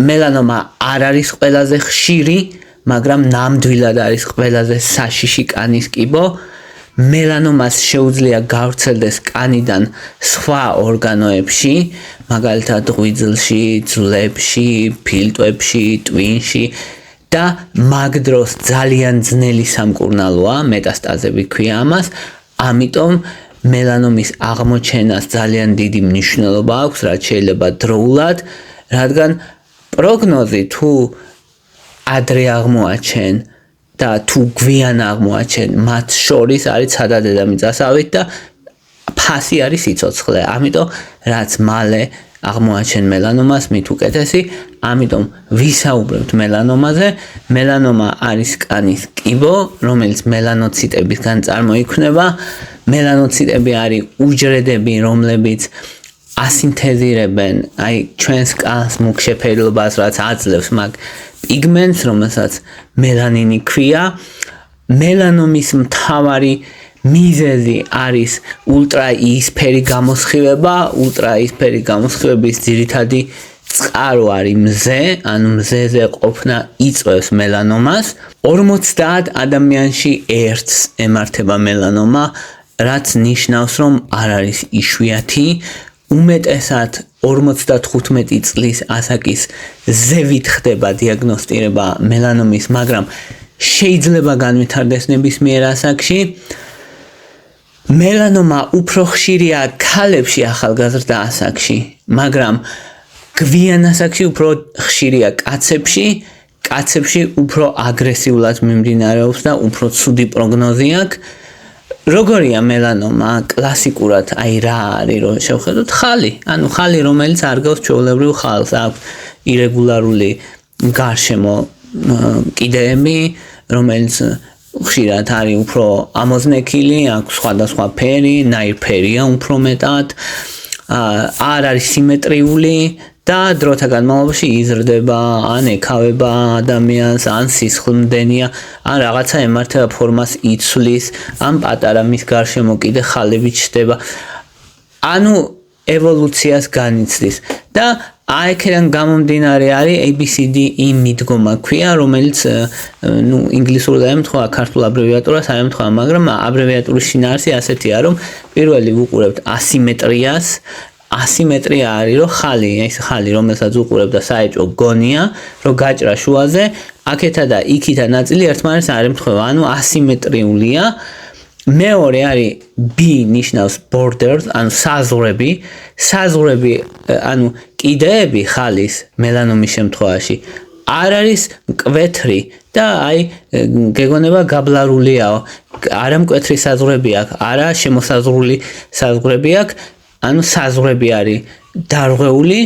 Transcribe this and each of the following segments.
მელანომა არ არის ყველაზე ხშირი, მაგრამ ნამდვილად არის ყველაზე საშიში კანის კიბო. მელანომას შეუძლია გავრცელდეს კანიდან სხვა ორგანოებში, მაგალითად ღვიძლში, ძვლებში, ფილტვებში, ტვინში და მაგ დროს ძალიან ძნელი სამკურნალოა, მეტასტაზები ქვია ამას, ამიტომ მელანომის აღმოჩენას ძალიან დიდი მნიშვნელობა აქვს, რაც შეიძლება დროულად, რადგან პროგნოზი თუ ადრე აღმოაჩენ და თუ გვიან აღმოაჩენ, მათ შორის არის ცადა დედამიწასავით და ფასი არის სიცოცხლე. ამიტომ რაც მალე აღმოაჩენ მელანომას, მით უკეთესი, ამიტომ ვისაუბრებთ მელანომაზე. მელანომა არის კანის კიბო, რომელიც მელანოციტებისგან წარმოიქმნება. მელანოციტები არის უჯრედები, რომლებიც ასინთეზირებენ აი ჩვენს კანს მუქ შეფერილობას, რაც აძლევს მაგ პიგმენტს, რომელსაც მელანინი ქვია. მელანომის მთავარი მიზეზი არის ულტრაიისფერი გამოსხივება. ულტრაიისფერი გამოსხივების ძირითადი წყარო არის მზე, ანუ მზეზე ყოფნა იწვევს მელანომას. 50 ადამიანში ერთს ემართება მელანომა, რაც ნიშნავს, რომ არ არის იშვიათი. უმეტესად 55 წლის ასაკის ზევით ხდება დიაგნოსტირება მელანომის, მაგრამ შეიძლება განვითარდეს ნებისმიერ ასაკში. მელანომა უფრო ხშირია ქალებში ახალგაზრდა ასაკში, მაგრამ გვიან ასაკში უფრო ხშირია კაცებში. კაცებში უფრო აგრესიულად მიმდინარეობს და უფრო ცუდი პროგნოზი აქვს. როგორია მელანომა კლასიკურად, აი რა არის, რომ შევხედოთ ხალი, ანუ ხალი, რომელიც არ გავს ჩვეულებრივ ხალხს, აქვს ირეგულარული გარშემო კიდეები, რომელიც ხშირად არის უფრო ამოზნექილი, აქვს სხვადასხვა ფერი, ნაირფერია უფრო მეტად, არ არის სიმეტრიული და დროთა განმავლობაში იზრდება, ან ეკავება ადამიანს, ან სისხლმდენია, ან რაღაცა ემართება ფორმას იცვლის, ან პატარა მის გარშემო კიდე ხალები ჩნდება. ანუ ევოლუციას განიცდის და აქედან გამომდინარე არის ABCDE მიდგომა ქვია, რომელიც ინგლისურად ემთხვევა, ქართულ აბრევიატურას არ ემთხვევა, მაგრამ აბრევიატურის შინაარსი ასეთია, რომ პირველი ვუყურებთ ასიმეტრიას. ასიმეტრია არის, რომ ხალი, ეს ხალი, რომელსაც უყურებთ და საეჭვო გონია, რომ გაჭრა შუაზე, აქეთა და იქითა ნაწილი ერთმანეთს არ ემთხვევა, ანუ ასიმეტრიულია. მეორე არის B ნიშნავს borders, ანუ საზღვრები. საზღვრები, ანუ კიდეები ხალის მელანომის შემთხვევაში არ არის მკვეთრი და აი გეგონება გაბლარულიაო. არა მკვეთრი საზღვრები აქვს, არა შემოსაზღვრული საზღვრები აქვს. ანუ საზღვრები არის დარღვეული.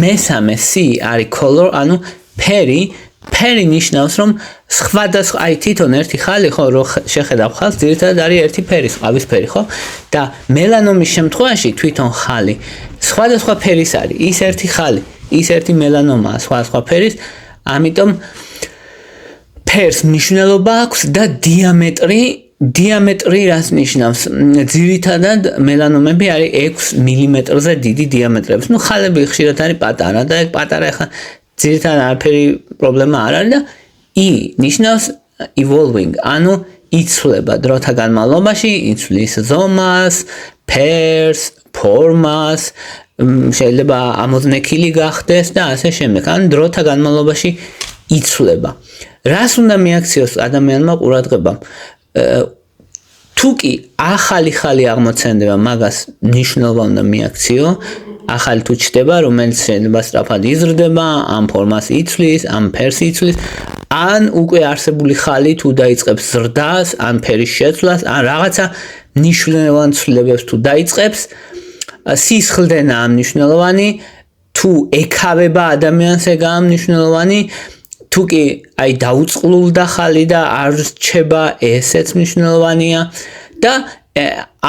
მესამე C არის color, ანუ ფერი. ფერი ნიშნავს, რომ სხვადასხვა, აი თვითონ ერთი ხალი ხო, რო შეხედავ ხალს, ძირითადად არის ერთი ფერი, ყავისფერი, ხო? და მელანომის შემთხვევაში თვითონ ხალი სხვადასხვა ფერის არის. ის ერთი ხალი, ის ერთი მელანომაა სხვადასხვა ფერის, ამიტომ ფერს მნიშვნელობა აქვს და დიამეტრი რას ნიშნავს? ძირითადად მელანომები არის 6 მმ-ზე დიდი დიამეტრების. ნუ ხალები ხშირად არის პატარა და ეგ პატარა ხა ძირითადად არაფერი პრობლემა არ არის და E ნიშნავს evolving, ანუ იცვლება დროთა განმავლობაში, იცვლის ზომას, ფერს, ფორმას, შეიძლება ამოზნექილი გახდეს და ასე შემდეგ. ანუ დროთა განმავლობაში იცვლება. რას უნდა მიაქციოს ადამიანმა ყურადღება? თუკი ახალი ხალი აღმოცენდება, მაგას მნიშვნელობა უნდა მიაქციო. ახალი თუ ჩდება, რომელიც შეიძლება სწრაფად იზრდება, ამ ფორმას იცვლის, ამ ფერს იცვლის, ან უკვე არსებული ხალი თუ დაიწყებს ზრდას, ან ფერის შეცვლას, ან რაღაცა მნიშვნელოვან ცვლილებებს თუ დაიწყებს, სისხლდენაა მნიშვნელოვანი, თუ ეკავება ადამიანს, ეგაა მნიშვნელოვანი, თუ კი აი დაუწყლულდა ხალი და არ რჩება, ესეც მნიშვნელოვანია და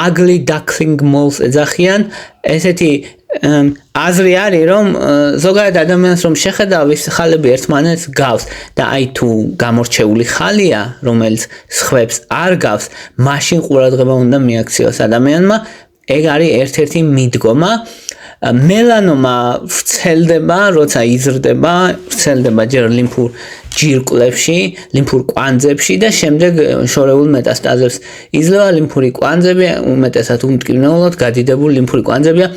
ugly duckling moles ეძახიან. ესეთი აზრი არის, რომ ზოგადად ადამიანს რომ შეხედავ, ის ხალები ერთმანეთს გავს და აი თუ გამორჩეული ხალია, რომელიც სხვებს არ გავს, მაშინ ყურადღება უნდა მიაქციოს ადამიანმა. ეგ არის ერთ-ერთი მიდგომა. მელანომა ვრცელდება, როცა იზრდება, ვრცელდება ჯერ ლიმფურ ჯირკვლებში, ლიმფურ კვანძებში და შემდეგ შორეულ მეტასტაზებს იძლევა. ლიმფური კვანძები უმეტესად უმტკივნეულოდ გადიდებული ლიმფური კვანძებია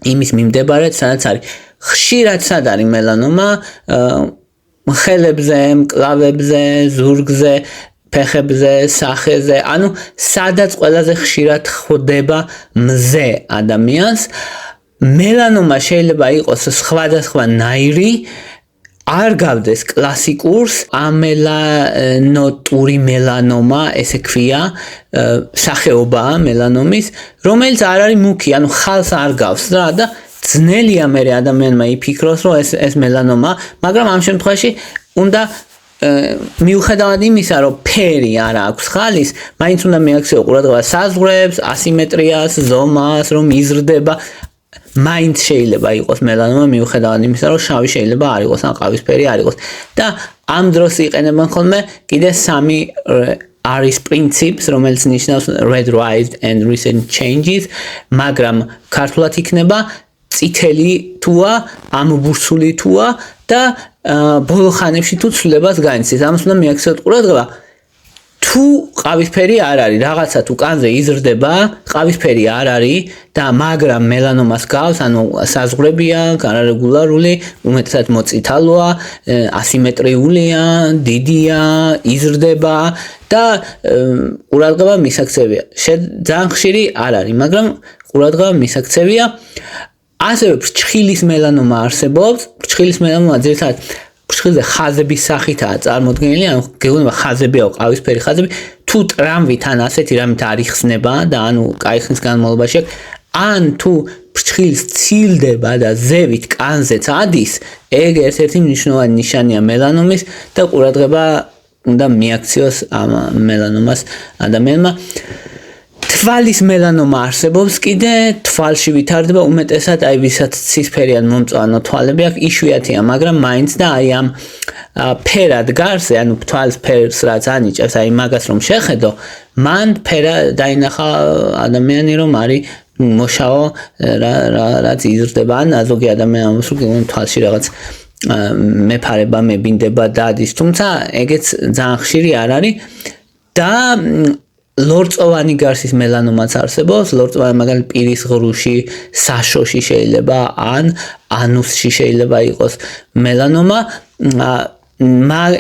იმის მიმდებარედ, სადაც არის. ხშირად სად არის მელანომა? ხელებზე, მკლავებზე, ზურგზე, ფეხებზე, სახეზე, ანუ სადაც ყველაზე ხშირად ხვდება მზე ადამიანს. მელანომა შეიძლება იყოს სხვადასხვანაირი, არ გავდეს კლასიკურს, ამელანოტური მელანომა, ესე ქვია, სახეობაა მელანომის, რომელიც არ არის მუქი, ანუ ხალს არ გავს რა და ძნელია მე ადამიანმა იფიქროს, რომ ეს მელანომა, მაგრამ ამ შემთხვევაში უნდა მიუხედავად იმისა, რომ ფერი არ აქვს ხალის, მაინც უნდა მიაქციო ყურადღება საზღვრებს, ასიმეტრიას, ზომას, რომ იზრდება. მაინც შეიძლება იყოს მელანომა მიუხედავად იმისა, რომ შავი შეიძლება არ იყოს, ან ყავისფერი არ იყოს. და ამ დროს იყენებენ ხოლმე კიდე სამი არის პრინციპს, რომელიც ნიშნავს red rise and recent changes, მაგრამ ქართულად იქნება წითელი თუა, ამობურცული თუა და ბოლო ხანებში თუ ცვლილებას განიცდის. ამას უნდა მიაქციოთ ყურადღება. თუ ყავისფერი არ არის, რაღაცა თუ კანზე იზრდება, ყავისფერი არ არის და მაგრამ მელანომას გავს, ანუ საზღვრებია, არარეგულარული, უმეტესად მოწითალოა, ასიმეტრიულია, დიდია, იზრდება და ყურადღება მისაქცევია. ძალიან ხშირი არ არის, მაგრამ ყურადღება მისაქცევია. ასევე ფრჩხილის მელანომა არსებობს. ფრჩხილის მელანომა ძირითადად ფრჩხილზე ხაზების სახითაა წარმოდგენილი, ანუ გეუბნება ხაზებია, ყავისფერი ხაზები, თუ ტრამვით ან ასეთი რამით არ იხსნება და ანუ კაი ხნის განმავლობაში, ან თუ ფრჩხილს ცილდება და ზევით კანზეც ადის, ეგ ერთ-ერთი მნიშვნელოვანი ნიშანია მელანომის და ყურადღება უნდა მიაქციოს ამ მელანომას ადამიანმა. თვალის მელანომა არსებობს კიდე, თვალში ვითარდება უმეტესად აი ვისაც ცისფერიან მომწვანო თვალები აქვს, იშვიათია, მაგრამ მაინც და აი ამ ფერად გარსე, ანუ თვალს ფერს რაც ანიჭებს, აი მაგას რომ შეხედო, მან ფერა დაინახა ადამიანი რომ არის მოშავო რაც იზრდება, ან ზოგი ადამიანი ამასრუგ თვალში რაღაც მეფარება, მებინდება დადის, თუმცა ეგეც ძალიან ხშირი არ არის და ლორწოვანი გარსის მელანომაც არსებობს, ლორწოვანი მაგალითად პირის ღრუში, საშოში შეიძლება, ან ანუსში შეიძლება იყოს მელანომა.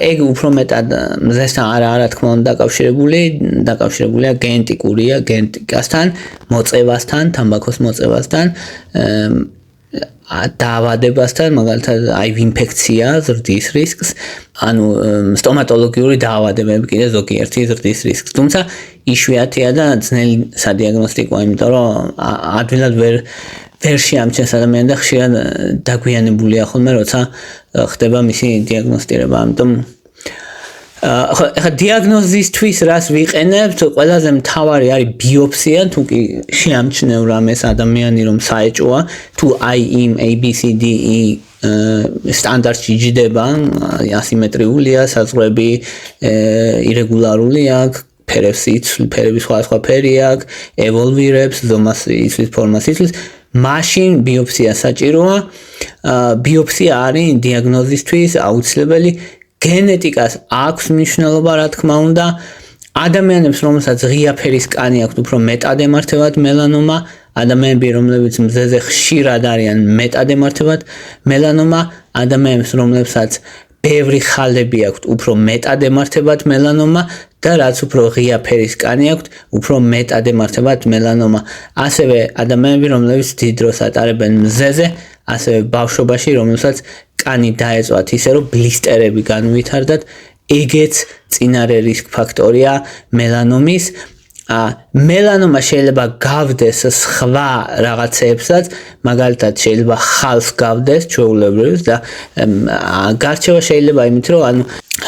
ეგ უფრო მეტად მზესთან არა თქმა უნდა დაკავშირებულია გენეტიკურია, გენეტიკასთან, მოწევასთან, თამბაქოს მოწევასთან, დაავადებასთან, მაგალითად HIV ინფექცია, ზრდის რისკს, ანუ სტომატოლოგიური დაავადებები კიდე ზოგიერთი ზრდის რისკს. თუმცა იშვიათია და ძნელი სადიაგნოსტიკოა, იმიტომ რომ ადვილად ვერ შეამჩნევს ადამიანი და ხშირად დაგვიანებულია ხოლმე, როცა ხდება მისი დიაგნოსტირება. ამიტომ ახლა დიაგნოზისთვის რას ვიყენებთ? ყველაზე მთავარი არის ბიოფსია, თუ კი შეამჩნევ რამეს ადამიანი რომ საეჭოა, თუ აი იმ ABCDE სტანდარტში ჯდება, ასიმეტრიულია, საზღვრები ირეგულარული აქვს, ფერები სხვა ფერი აქვს, ევოლვირებს, ზომას იცვლის, ფორმას იცვლის, მაშინ ბიოფსია საჭიროა. ბიოფსია არის დიაგნოზისთვის აუცილებელი. გენეტიკას აქვს მნიშვნელობა, რა თქმა უნდა. ადამიანებს, რომელსაც ღია ფერის კანი აქვთ, უფრო მეტად ემართებათ მელანომა, ადამიანები, რომლებიც მზეზე ხშირად არიან, მეტად ემართებათ მელანომა, ადამიანებს, რომლებსაც ბევრი ხალები აქვთ, უფრო მეტად ემართებათ მელანომა და რაც უფრო ღია ფერის კანი აქვთ, უფრო მეტად ემართებათ მელანომა. ასევე ადამიანები, რომლებიც დიდ დროს ატარებენ მზეზე, ასევე ბავშვობაში, რომელსაც კანი დაეწვათ ისე, რომ ბლისტერები განუვითარდათ, ეგეც წინარე რისკ ფაქტორია მელანომის. მელანომა შეიძლება გავდეს სხვა რაღაცეებსაც, მაგალითად შეიძლება ხალს გავდეს ჩვეულებრივს და გარჩევა შეიძლება იმით, რომ ანუ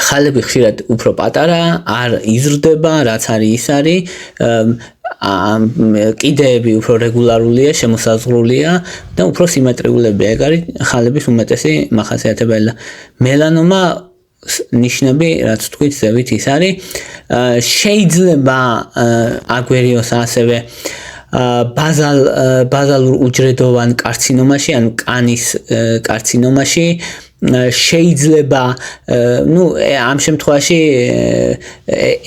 ხალები ხშირად უფრო პატარა, არ იზრდება, რაც არის ის არის, კიდეები უფრო რეგულარულია, შემოსაზღვრულია და უფრო სიმეტრიულებია. ეგ არის ხალების უმეტესი მახასიათებელი. მელანომა ნიშნები, რაც თქვით, ზევით ის არის. შეიძლება აგვერიოს ასევე ბაზალურ უჯრედოვან კარცინომაში, ანუ კანის კარცინომაში შეიძლება, ამ შემთხვევაში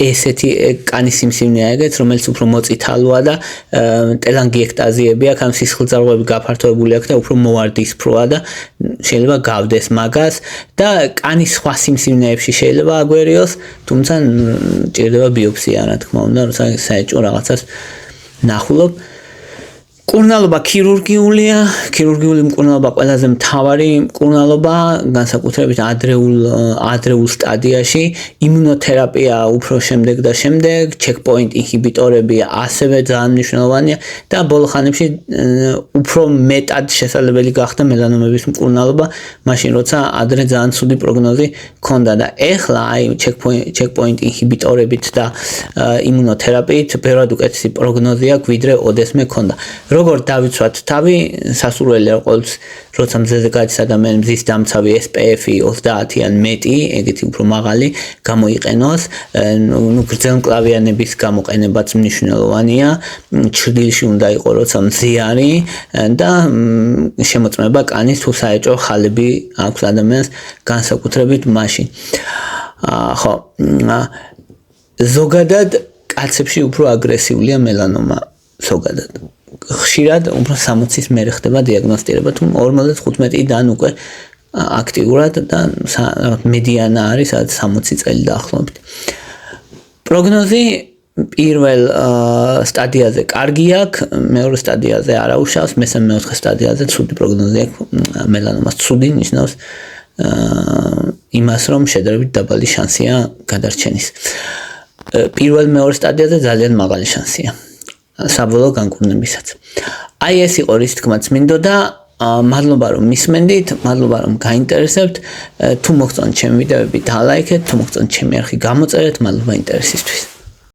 ესეთი კანის სიმსივნეა ეგეც, რომელიც უფრო მოწითალოა და ტელანგიექტაზიები აქვს, ამ სისხლძარღვები გაფართოებული აქვს და უფრო მოვარდისფროა და შეიძლება გავდეს მაგას და კანის სხვა სიმსივნეებში შეიძლება აგვერიოს, თუმცა ჭირდება ბიოპსია, რა თქმა უნდა, როცა საეჭვო რაღაცას ნახულობ. მკურნალობა ქირურგიულია, ქირურგიული მკურნალობა ყველაზე მთავარი მკურნალობა, განსაკუთრებით ადრეულ სტადიაში, იმუნოთერაპია უფრო შემდეგ და შემდეგ, ჩეკპოინტ ინჰიბიტორები ასევე ძალიან მნიშვნელოვანია და ბოლო ხანებში უფრო მეტად შესაძლებელი გახდა მელანომების მკურნალობა, მაშინ როცა ადრე ძალიან ცუდი პროგნოზი ჰქონდა და ეხლა აი ჩეკპოინტ ინჰიბიტორებით და იმუნოთერაპიით ბევრად უკეთესი პროგნოზი აქვს, ვიდრე ოდესმე ჰქონდა. როგორ დავიცვათ თავი, სასურველია ყოველთვის, როცა მზეზე გადის ადამიანი მზის დამცავი SPF-ი 30-ან მეტი, ეგეთი უფრო მაღალი გამოიყენოს, გრძელმკლავიანების გამოყენებაც მნიშვნელოვანია, ჩრდილში უნდა იყოს როცა მზიანი და შემოწმება კანის თუ საეჭვო ხალები აქვს ადამიანს განსაკუთრებით მაშინ. ხო, ზოგადად კაცებში უფრო აგრესიულია მელანომა, ზოგადად. ხშირად უფრო 60-ის მერე ხდება დიაგნოსტირება, თუ 55-დან უკვე აქტიურად და მედიანა არის 60 წელი დაახლოებით. პროგნოზი პირველ სტადიაზე კარგი აქვს, მეორე სტადიაზე არაუშავს, მესამე მეოთხე სტადიაზე ცუდი პროგნოზი აქვს მელანომას. ცუდი ნიშნავს იმას, რომ შედარებით დაბალი შანსია გადარჩენის. პირველ მეორე სტადიაზე ძალიან მაღალი შანსია. საბოლოო განკურნებისაც. აი ეს იყო რის თქმაც მინდოდა, მადლობა რომ მისმენდით, მადლობა რომ გაინტერესებთ, თუ მოგწონთ ჩემი ვიდეოები დალაიქეთ, თუ მოგწონთ ჩემი არხი გამოწერეთ, მადლობა ინტერესისთვის.